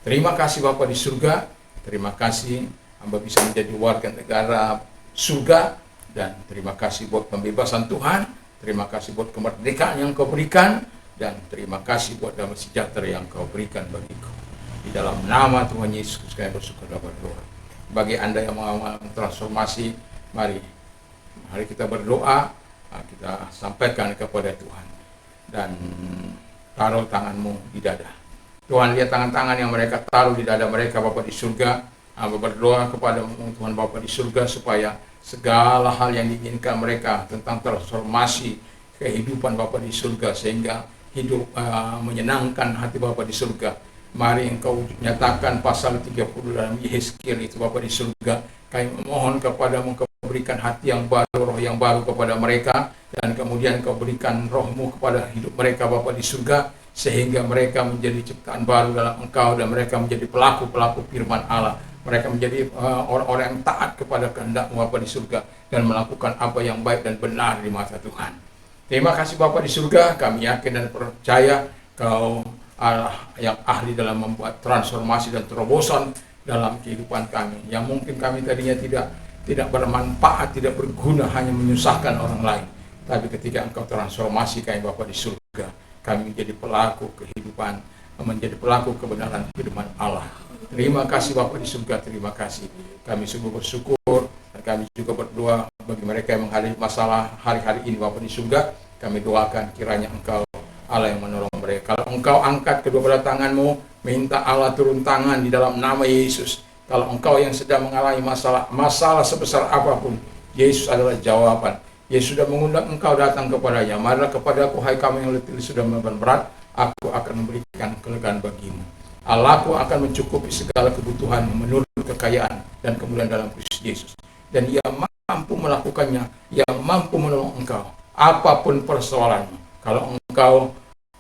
Terima kasih Bapa di surga. Terima kasih hamba bisa menjadi warga negara surga. Dan terima kasih buat pembebasan Tuhan. Terima kasih buat kemerdekaan yang Kau berikan. Dan terima kasih buat damai sejahtera yang Kau berikan bagiku. Di dalam nama Tuhan Yesus kami bersyukur dan berdoa. Bagi Anda yang mau transformasi, mari kita berdoa. Kita sampaikan kepada Tuhan. Dan taruh tanganmu di dada. Tuhan, lihat tangan-tangan yang mereka taruh di dada mereka, Bapa di surga. Hamba berdoa kepada Tuhan Bapa di surga, supaya segala hal yang diinginkan mereka tentang transformasi kehidupan Bapa di surga, sehingga hidup menyenangkan hati Bapa di surga. Mari Engkau nyatakan pasal 30 dalam Yehezkiel itu, Bapa di surga. Kami memohon kepadamu, Engkau berikan hati yang baru, roh yang baru kepada mereka, dan kemudian Engkau berikan roh-Mu kepada hidup mereka Bapa di surga, sehingga mereka menjadi ciptaan baru dalam Engkau, dan mereka menjadi pelaku-pelaku firman Allah. Mereka menjadi orang-orang yang taat kepada kehendak-Mu Bapa di surga, dan melakukan apa yang baik dan benar di mata Tuhan. Terima kasih Bapa di surga. Kami yakin dan percaya Kau Allah yang ahli dalam membuat transformasi dan terobosan dalam kehidupan kami, yang mungkin kami tadinya tidak bermanfaat, tidak berguna, hanya menyusahkan orang lain. Tapi ketika Engkau transformasi kami Bapa di surga, kami menjadi pelaku kehidupan, menjadi pelaku kebenaran firman Allah. Terima kasih Bapa di surga, terima kasih. Kami sungguh bersyukur, dan kami juga berdoa bagi mereka yang menghadapi masalah hari-hari ini Bapa di surga. Kami doakan kiranya Engkau Allah yang menolong mereka. Kalau Engkau angkat kedua belah tanganmu, minta Allah turun tangan di dalam nama Yesus. Kalau engkau yang sedang mengalami masalah sebesar apapun, Yesus adalah jawaban. Yesus sudah mengundang engkau datang kepadanya. Marilah kepadaku, hai kamu yang letih sudah beban berat, aku akan memberikan kelegaan bagimu. Allahku akan mencukupi segala kebutuhanmu menurut kekayaan dan kemuliaan dalam Kristus Yesus. Dan Ia mampu melakukannya, Ia mampu menolong engkau apapun persoalanmu. Kalau engkau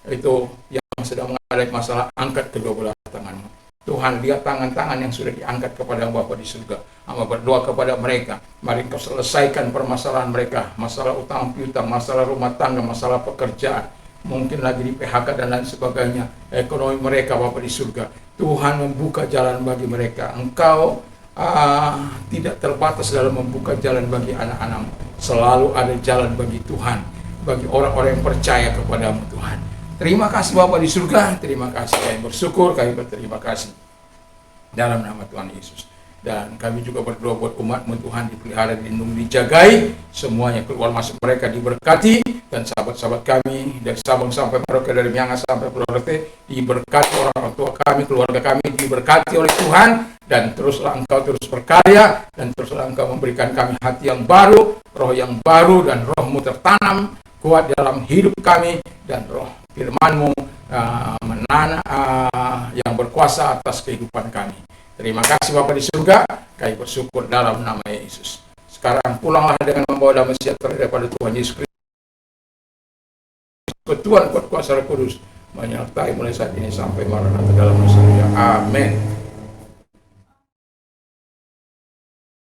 itu yang sedang menghadapi masalah, angkat kedua belah tanganmu. Tuhan, lihat tangan-tangan yang sudah diangkat kepada Bapa di surga. Hamba berdoa kepada mereka, mari Engkau selesaikan permasalahan mereka, masalah utang piutang, masalah rumah tangga, masalah pekerjaan, mungkin lagi di PHK dan lain sebagainya, ekonomi mereka Bapa di surga. Tuhan membuka jalan bagi mereka. Engkau tidak terbatas dalam membuka jalan bagi anak-anakmu. Selalu ada jalan bagi Tuhan, bagi orang-orang yang percaya kepadamu Tuhan. Terima kasih Bapa di surga, terima kasih, kami bersyukur, kami berterima kasih dalam nama Tuhan Yesus. Dan kami juga berdoa buat umat-Mu Tuhan, dipelihara, dilindungi, dijagai, semuanya keluar masuk mereka diberkati, dan sahabat-sahabat kami dari Sabang sampai Merauke, dari Miangas sampai Pulau Rote diberkati, orang tua kami, keluarga kami diberkati oleh Tuhan, dan teruslah Engkau terus berkarya, dan teruslah Engkau memberikan kami hati yang baru, roh yang baru, dan roh-Mu tertanam kuat dalam hidup kami, dan roh firman-Mu yang berkuasa atas kehidupan kami. Terima kasih Bapa di surga, kami bersyukur dalam nama Yesus. Sekarang pulanglah dengan membawa damai sejahtera daripada Tuhan Yesus Kristus. Tuhan kuat kuasa Roh Kudus menyertai mulai saat ini sampai maranatha dalam Nusantara. Amin.